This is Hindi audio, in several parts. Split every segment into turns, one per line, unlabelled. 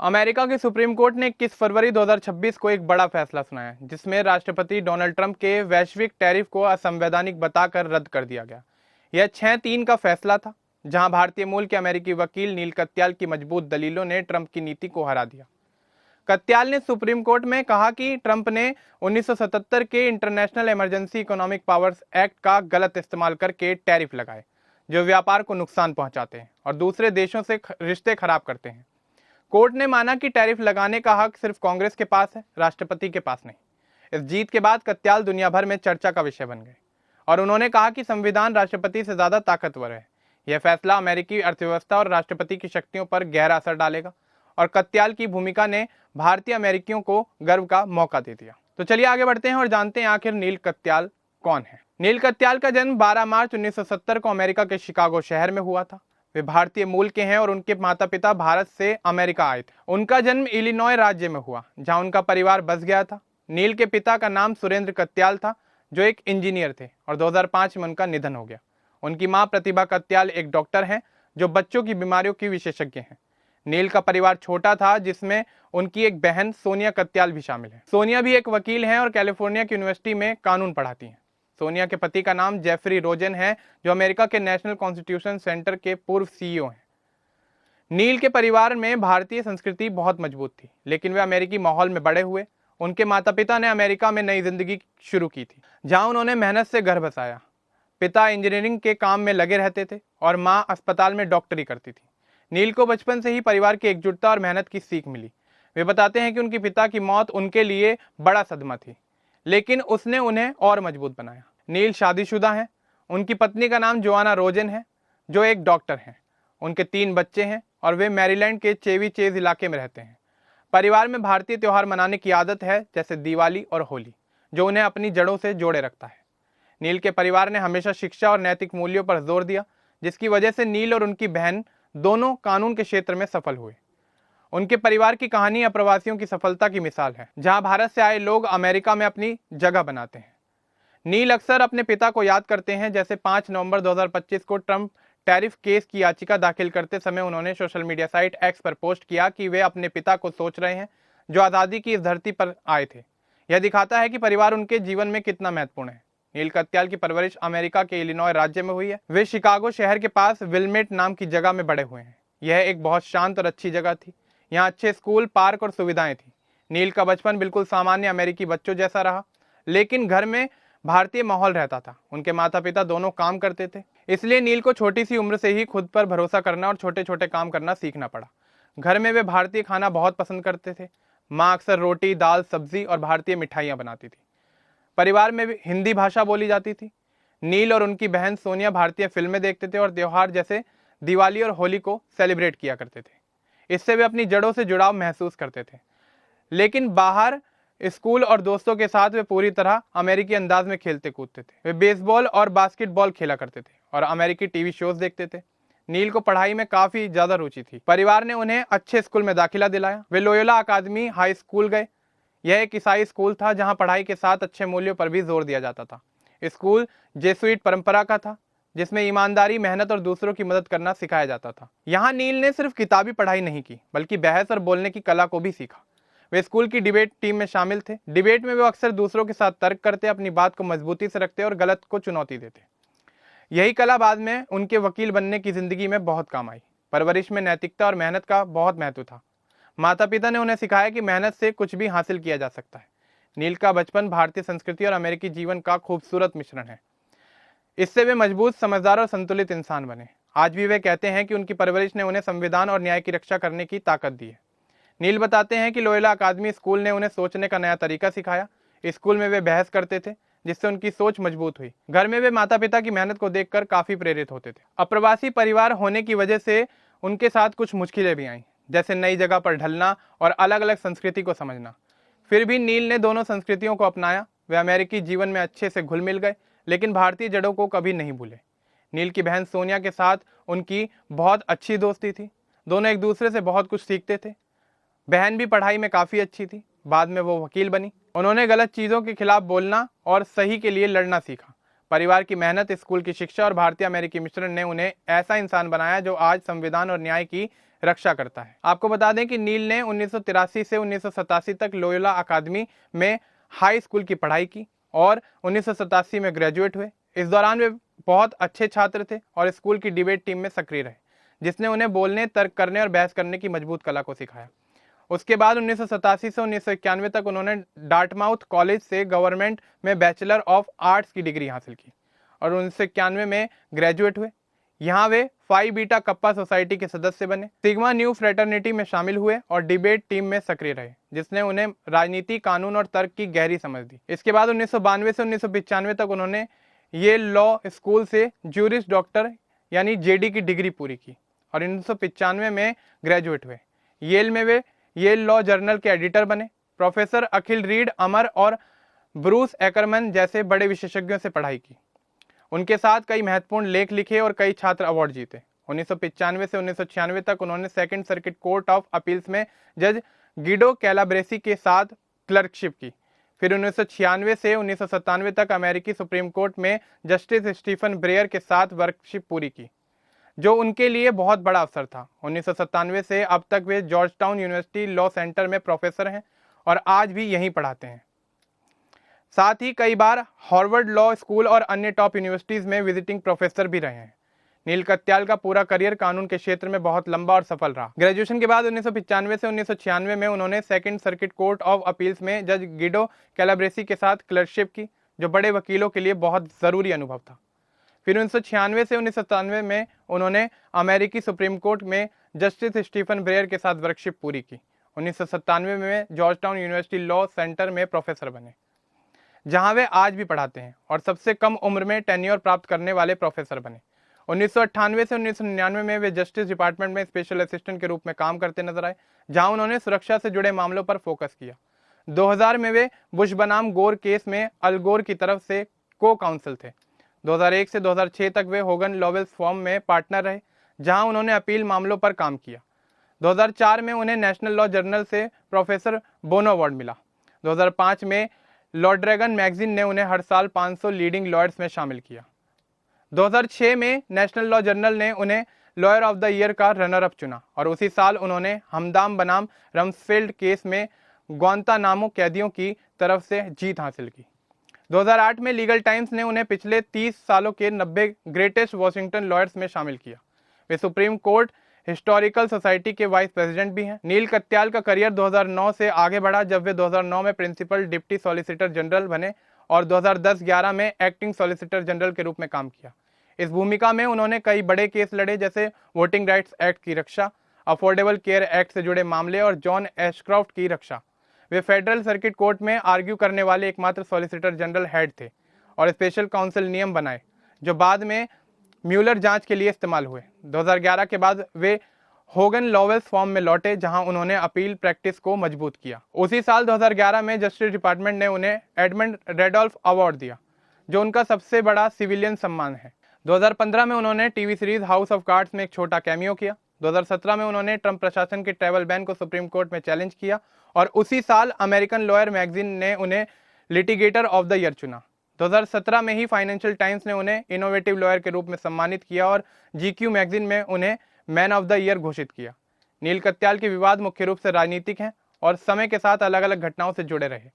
अमेरिका की सुप्रीम कोर्ट ने 21 फरवरी 2026 को एक बड़ा फैसला सुनाया, जिसमें राष्ट्रपति डोनाल्ड ट्रंप के वैश्विक टैरिफ को असंवैधानिक बताकर रद्द कर दिया गया। यह 6-3 का फैसला था, जहां भारतीय मूल के अमेरिकी वकील नील कत्याल की मजबूत दलीलों ने ट्रंप की नीति को हरा दिया। कत्याल ने सुप्रीम कोर्ट में कहा कि ट्रंप ने 1977 के international emergency economic powers act का गलत इस्तेमाल करके टैरिफ लगाए, जो व्यापार को नुकसान पहुंचाते हैं और दूसरे देशों से रिश्ते खराब करते हैं। कोर्ट ने माना कि टैरिफ लगाने का हक सिर्फ कांग्रेस के पास है, राष्ट्रपति के पास नहीं। इस जीत के बाद कत्याल दुनिया भर में चर्चा का विषय बन गए और उन्होंने कहा कि संविधान राष्ट्रपति से ज्यादा ताकतवर है। यह फैसला अमेरिकी अर्थव्यवस्था और राष्ट्रपति की शक्तियों पर गहरा असर डालेगा और कत्याल की भूमिका ने भारतीय अमेरिकियों को गर्व का मौका दे दिया। तो चलिए आगे बढ़ते हैं और जानते हैं आखिर नील कत्याल कौन है। नील कत्याल का जन्म 12 मार्च 1970 को अमेरिका के शिकागो शहर में हुआ था। वे भारतीय मूल के हैं और उनके माता पिता भारत से अमेरिका आए थे। उनका जन्म इलिनॉय राज्य में हुआ, जहां उनका परिवार बस गया था। नील के पिता का नाम सुरेंद्र कत्याल था, जो एक इंजीनियर थे, और 2005 में उनका निधन हो गया। उनकी मां प्रतिभा कत्याल एक डॉक्टर हैं, जो बच्चों की बीमारियों की विशेषज्ञ हैं। नील का परिवार छोटा था, जिसमें उनकी एक बहन सोनिया कत्याल भी शामिल है। सोनिया भी एक वकील हैं और कैलिफोर्निया की यूनिवर्सिटी में कानून पढ़ाती हैं। सोनिया के पति का नाम जेफरी रोजन है, जो अमेरिका के नेशनल कॉन्स्टिट्यूशन सेंटर के पूर्व सीईओ हैं। नील के परिवार में भारतीय संस्कृति बहुत मजबूत थी, लेकिन वे अमेरिकी माहौल में बड़े हुए। उनके माता पिता ने अमेरिका में नई जिंदगी शुरू की थी, जहां उन्होंने मेहनत से घर बसाया। पिता इंजीनियरिंग के काम में लगे रहते थे और माँ अस्पताल में डॉक्टरी करती थी। नील को बचपन से ही परिवार की एकजुटता और मेहनत की सीख मिली। वे बताते हैं कि उनके पिता की मौत उनके लिए बड़ा सदमा थी, लेकिन उसने उन्हें और मजबूत बनाया। नील शादीशुदा हैं। उनकी पत्नी का नाम जोआना रोजन है, जो एक डॉक्टर हैं। उनके 3 बच्चे हैं और वे मैरीलैंड के चेवी चेज इलाके में रहते हैं। परिवार में भारतीय त्योहार मनाने की आदत है, जैसे दिवाली और होली, जो उन्हें अपनी जड़ों से जोड़े रखता है। नील के परिवार ने हमेशा शिक्षा और नैतिक मूल्यों पर जोर दिया, जिसकी वजह से नील और उनकी बहन दोनों कानून के क्षेत्र में सफल हुए। उनके परिवार की कहानी अप्रवासियों की सफलता की मिसाल है, जहां भारत से आए लोग अमेरिका में अपनी जगह बनाते हैं। नील अक्सर अपने पिता को याद करते हैं, जैसे 5 नवंबर 2025 को ट्रंप टैरिफ केस की याचिका दाखिल करते समय उन्होंने सोशल मीडिया साइट एक्स पर पोस्ट किया कि वे अपने पिता को सोच रहे हैं, जो आज़ादी की इस धरती पर आए थे। यह दिखाता है कि परिवार उनके जीवन में कितना महत्वपूर्ण है। नील कत्याल की परवरिश अमेरिका के इलिनॉय राज्य में हुई है। वे शिकागो शहर के पास विलमेट नाम की जगह में बड़े हुए हैं। यह एक बहुत शांत और अच्छी जगह थी। यहाँ अच्छे स्कूल, पार्क और सुविधाएं थी। नील का बचपन बिल्कुल सामान्य अमेरिकी बच्चों जैसा रहा, लेकिन घर में भारतीय माहौल रहता था। उनके माता पिता दोनों काम करते थे, इसलिए नील को छोटी सी उम्र से ही खुद पर भरोसा करना और छोटे छोटे काम करना सीखना पड़ा। घर में वे भारतीय खाना बहुत पसंद करते थे। माँ अक्सर रोटी, दाल, सब्जी और भारतीय मिठाइयाँ बनाती थी। परिवार में भी हिंदी भाषा बोली जाती थी। नील और उनकी बहन सोनिया भारतीय फिल्में देखते थे और त्योहार जैसे दिवाली और होली को सेलिब्रेट किया करते थे। इससे वे अपनी जड़ों से जुड़ाव महसूस करते थे। लेकिन बाहर स्कूल और दोस्तों के साथ वे पूरी तरह अमेरिकी अंदाज में खेलते कूदते थे। वे बेसबॉल और बास्केटबॉल खेला करते थे और अमेरिकी टीवी शोज देखते थे। नील को पढ़ाई में काफी ज्यादा रुचि थी। परिवार ने उन्हें अच्छे स्कूल में दाखिला दिलाया। वे लोयोला अकादमी हाई स्कूल गए। यह एक ईसाई स्कूल था, जहां पढ़ाई के साथ अच्छे मूल्यों पर भी जोर दिया जाता था। स्कूल जेसुइट परंपरा का था, जिसमें ईमानदारी, मेहनत और दूसरों की मदद करना सिखाया जाता था। यहाँ नील ने सिर्फ किताबी पढ़ाई नहीं की, बल्कि बहस और बोलने की कला को भी सीखा। वे स्कूल की डिबेट टीम में शामिल थे। डिबेट में वे अक्सर दूसरों के साथ तर्क करते, अपनी बात को मजबूती से रखते और गलत को चुनौती देते। यही कला बाद में उनके वकील बनने की जिंदगी में बहुत काम आई। परवरिश में नैतिकता और मेहनत का बहुत महत्व था। माता पिता ने उन्हें सिखाया कि मेहनत से कुछ भी हासिल किया जा सकता है। नील का बचपन भारतीय संस्कृति और अमेरिकी जीवन का खूबसूरत मिश्रण है। इससे वे मजबूत, समझदार और संतुलित इंसान बने। आज भी वे कहते हैं कि उनकी परवरिश ने उन्हें संविधान और न्याय की रक्षा करने की ताकत दी है। नील बताते हैं कि लोयोला अकादमी स्कूल ने उन्हें सोचने का नया तरीका सिखाया। स्कूल में वे बहस करते थे, जिससे उनकी सोच मजबूत हुई। घर में वे माता पिता की मेहनत को देखकर काफी प्रेरित होते थे। अप्रवासी परिवार होने की वजह से उनके साथ कुछ मुश्किलें भी आईं, जैसे नई जगह पर ढलना और अलग अलग संस्कृति को समझना। फिर भी नील ने दोनों संस्कृतियों को अपनाया। वे अमेरिकी जीवन में अच्छे से घुल मिल गए, लेकिन भारतीय जड़ों को कभी नहीं भूले। नील की बहन सोनिया के साथ उनकी बहुत अच्छी दोस्ती थी। दोनों एक दूसरे से बहुत कुछ सीखते थे। बहन भी पढ़ाई में काफी अच्छी थी। बाद में वो वकील बनी। उन्होंने गलत चीजों के खिलाफ बोलना और सही के लिए लड़ना सीखा। परिवार की मेहनत, स्कूल की शिक्षा और भारतीय अमेरिकी मिश्रण ने उन्हें ऐसा इंसान बनाया जो आज संविधान और न्याय की रक्षा करता है। आपको बता दें कि नील ने 1983 से 1987 तक लोयोला अकादमी में हाई स्कूल की पढ़ाई की और 1987 में ग्रेजुएट हुए। इस दौरान वे बहुत अच्छे छात्र थे और स्कूल की डिबेट टीम में सक्रिय रहे, जिसने उन्हें बोलने, तर्क करने और बहस करने की मजबूत कला को सिखाया। उसके बाद 1987 से 1991 तक उन्होंने डार्टमाउथ कॉलेज से गवर्नमेंट में बैचलर ऑफ आर्ट्स की डिग्री हासिल की और 1991 में ग्रेजुएट हुए। यहाँ वे फाई बीटा कप्पा सोसाइटी के सदस्य बने, सिग्मा न्यू फ्रेटर्निटी में शामिल हुए और डिबेट टीम में सक्रिय रहे, जिसने उन्हें राजनीति, कानून और तर्क की गहरी समझ दी। इसके बाद 1992 से 1995 तक उन्होंने येल लॉ स्कूल से ज्यूरिस डॉक्टर यानी जेडी की डिग्री पूरी की और 1995 में ग्रेजुएट हुए। येल में वे येल लॉ जर्नल के एडिटर बने। प्रोफेसर अखिल रीड अमर और ब्रूस एकरमैन जैसे बड़े विशेषज्ञों से पढ़ाई की। उनके साथ कई महत्वपूर्ण लेख लिखे और कई छात्र अवार्ड जीते। 1995 से 1996 तक उन्होंने second circuit court of appeals में जज गिडो कैलाब्रेसी के साथ क्लर्कशिप की। फिर 1996 से 1997 तक अमेरिकी सुप्रीम कोर्ट में जस्टिस स्टीफन ब्रेयर के साथ वर्कशिप पूरी की, जो उनके लिए बहुत बड़ा अवसर था। 1997 से अब तक वे जॉर्जटाउन यूनिवर्सिटी लॉ सेंटर में प्रोफेसर हैं और आज भी यहीं पढ़ाते हैं। साथ ही कई बार हार्वर्ड लॉ स्कूल और अन्य टॉप यूनिवर्सिटीज में विजिटिंग प्रोफेसर भी रहे हैं। नील कत्याल का पूरा करियर कानून के क्षेत्र में बहुत लंबा और सफल रहा। ग्रेजुएशन के बाद 1995 से 1996 में उन्होंने second circuit court of appeals में जज गिडो कैलाब्रेसी के साथ क्लर्कशिप की, जो बड़े वकीलों के लिए बहुत जरूरी अनुभव था। फिर 1996 से 1997 में उन्होंने अमेरिकी सुप्रीम कोर्ट में जस्टिस स्टीफन ब्रेयर के साथ वर्कशिप पूरी की। 1997 में जॉर्जटाउन यूनिवर्सिटी लॉ सेंटर में प्रोफेसर बने, जहां वे आज भी पढ़ाते हैं और सबसे कम उम्र में टेन्योर प्राप्त करने वाले प्रोफेसर बने। 1998 से 1999 में वे जस्टिस डिपार्टमेंट में स्पेशल असिस्टेंट के रूप में काम करते नजर आए, जहां उन्होंने सुरक्षा से जुड़े मामलों पर फोकस किया। 2000 में वे बुश बनाम गोर केस में अल गोर की तरफ से को काउंसिल थे। 2001 से 2006 तक वे होगन लॉवेल्स फर्म में पार्टनर रहे, जहां उन्होंने अपील मामलों पर काम किया। 2004 में उन्हें नेशनल लॉ जर्नल से प्रोफेसर बोनो अवार्ड मिला। 2005 में लॉ ड्रैगन मैगजीन ने उन्हें हर साल 500 लीडिंग लॉयर्स में शामिल किया। 2006 में नेशनल लॉ जर्नल ने उन्हें लॉयर ऑफ द ईयर का रनर अप चुना और उसी साल उन्होंने हमदाम बनाम रम्सफेल्ड केस में ग्वांतानामो कैदियों की तरफ से जीत हासिल की। 2008 में लीगल टाइम्स ने उन्हें पिछले 30 सालों के 90 ग्रेटेस्ट वॉशिंगटन लॉयर्स में शामिल किया। वे सुप्रीम कोर्ट हिस्टोरिकल सोसाइटी के वाइस प्रेसिडेंट भी हैं। नील कत्याल का करियर 2009 से आगे बढ़ा, जब वे 2009 में प्रिंसिपल डिप्टी सॉलिसिटर जनरल बने और 2010-11 में एक्टिंग सॉलिसिटर जनरल के रूप में काम किया। इस भूमिका में उन्होंने कई बड़े केस लड़े, जैसे वोटिंग राइट्स एक्ट की रक्षा, अफोर्डेबल केयर एक्ट से जुड़े मामले और जॉन एशक्रॉफ्ट की रक्षा। वे फेडरल सर्किट कोर्ट में आर्ग्यू करने वाले एकमात्र सॉलिसिटर जनरल हेड थे और स्पेशल काउंसिल नियम बनाए, जो बाद में म्यूलर जांच के लिए इस्तेमाल हुए। 2011 के बाद वे होगन लॉवेल्स फॉर्म में लौटे, जहां उन्होंने अपील प्रैक्टिस को मजबूत किया। उसी साल 2011 में जस्टिस डिपार्टमेंट ने उन्हें एडमंड रेडोल्फ अवार्ड दिया, जो उनका सबसे बड़ा सिविलियन सम्मान है। 2015 में उन्होंने TV series house of cards में एक छोटा कैमियो किया। 2017 में उन्होंने ट्रंप प्रशासन के ट्रैवल बैन को सुप्रीम कोर्ट में चैलेंज किया और उसी साल अमेरिकन लॉयर मैगजीन ने उन्हें लिटिगेटर ऑफ द ईयर चुना। 2017 में ही फाइनेंशियल टाइम्स ने उन्हें इनोवेटिव लॉयर के रूप में सम्मानित किया और जीक्यू मैगजीन में उन्हें मैन ऑफ द ईयर घोषित किया। नील कत्याल के विवाद मुख्य रूप से राजनीतिक हैं और समय के साथ अलग अलग घटनाओं से जुड़े रहे।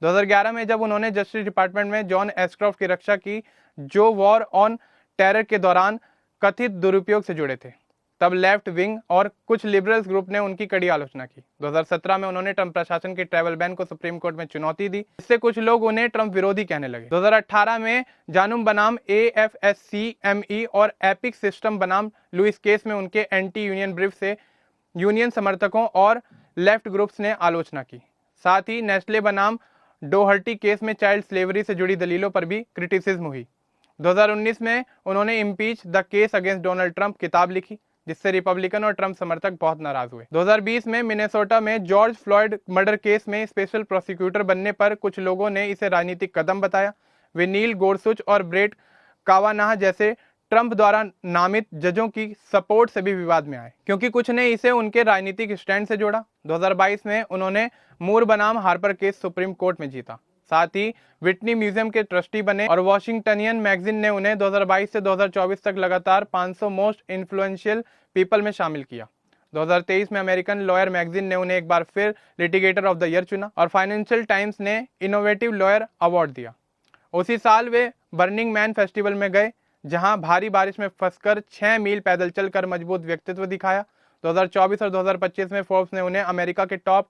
2011 में जब उन्होंने जस्टिस डिपार्टमेंट में जॉन एशक्रॉफ्ट की रक्षा की, जो वॉर ऑन टेरर के दौरान कथित दुरुपयोग से जुड़े थे, तब लेफ्ट विंग और कुछ लिबरल्स ग्रुप ने उनकी कड़ी आलोचना की। 2017 में उन्होंने ट्रंप प्रशासन के ट्रैवल बैन को सुप्रीम कोर्ट में चुनौती दी, इससे कुछ लोग उन्हें ट्रंप विरोधी कहने लगे। 2018 में जानूम बनाम AFSCME और एपिक सिस्टम बनाम लुइस केस में उनके एंटी यूनियन ब्रीफ से यूनियन समर्थकों और लेफ्ट ग्रुप्स ने आलोचना की। साथ ही नेस्ले बनाम डोहर्टी केस में चाइल्ड स्लेवरी से जुड़ी दलीलों पर भी क्रिटिसिज्म हुई। 2019 में उन्होंने impeach the case against Donald Trump किताब लिखी, जिससे रिपब्लिकन और ट्रंप समर्थक बहुत नाराज हुए। 2020 में मिनेसोटा में जॉर्ज फ्लॉयड मर्डर केस में स्पेशल प्रोसिक्यूटर बनने पर कुछ लोगों ने इसे राजनीतिक कदम बताया। वे नील गोरसुच और ब्रेट कावानाह जैसे ट्रंप द्वारा नामित जजों की सपोर्ट से भी विवाद में आए, क्योंकि कुछ ने इसे उनके राजनीतिक स्टैंड से जोड़ा। 2022 में उन्होंने मूर बनाम हार्पर केस सुप्रीम कोर्ट में जीता। साथ ही विटनी म्यूजियम के ट्रस्टी बने और वॉशिंगटनियन मैगजीन ने उन्हें 2022 से 2024 तक लगातार 500 मोस्ट इन्फ्लुएंशियल पीपल में शामिल किया। 2023 में अमेरिकन लॉयर मैगजीन ने उन्हें एक बार फिर लिटिगेटर ऑफ द ईयर चुना और फाइनेंशियल टाइम्स ने इनोवेटिव लॉयर अवार्ड दिया। उसी साल वे बर्निंग मैन फेस्टिवल में गए, जहां भारी बारिश में फंसकर 6 मील पैदल चलकर मजबूत व्यक्तित्व दिखाया। 2024 और 2025 में फोर्ब्स ने उन्हें अमेरिका के टॉप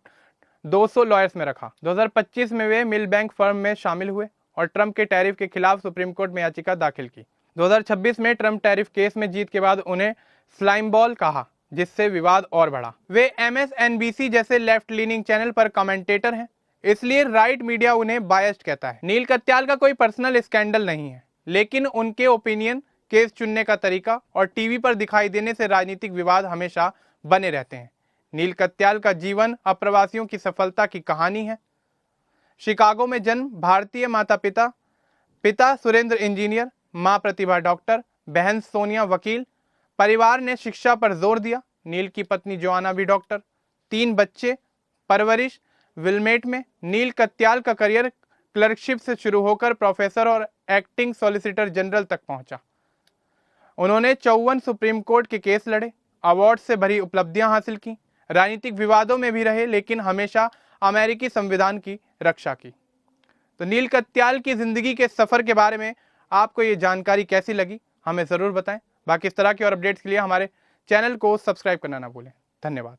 200 लॉयर्स में रखा। 2025 में वे मिल बैंक फर्म में शामिल हुए और ट्रंप के टैरिफ के खिलाफ सुप्रीम कोर्ट में याचिका दाखिल की। 2026 में ट्रंप टैरिफ केस में जीत के बाद उन्हें स्लाइम बॉल कहा, जिससे विवाद और बढ़ा। वे MSNBC जैसे लेफ्ट लीनिंग चैनल पर कमेंटेटर हैं, इसलिए राइट मीडिया उन्हें बायस्ड कहता है। नील कत्याल का कोई पर्सनल स्कैंडल नहीं है, लेकिन उनके ओपिनियन, केस चुनने का तरीका और टीवी पर दिखाई देने से राजनीतिक विवाद हमेशा बने रहते हैं। नील कत्याल का जीवन अप्रवासियों की सफलता की कहानी है। शिकागो में जन्म, भारतीय माता पिता सुरेंद्र इंजीनियर, मां प्रतिभा डॉक्टर, बहन सोनिया वकील। परिवार ने शिक्षा पर जोर दिया। नील की पत्नी जोआना भी डॉक्टर। 3 बच्चे। परवरिश विलमेट में। नील कत्याल का करियर क्लर्कशिप से शुरू होकर प्रोफेसर और एक्टिंग सॉलिसिटर जनरल तक पहुंचा। उन्होंने 54 सुप्रीम कोर्ट के केस लड़े, अवार्ड से भरी उपलब्धियां हासिल की, राजनीतिक विवादों में भी रहे, लेकिन हमेशा अमेरिकी संविधान की रक्षा की। तो नील कत्याल की जिंदगी के सफर के बारे में आपको ये जानकारी कैसी लगी, हमें जरूर बताएं। बाकी इस तरह की और अपडेट्स के लिए हमारे चैनल को सब्सक्राइब करना ना भूलें। धन्यवाद।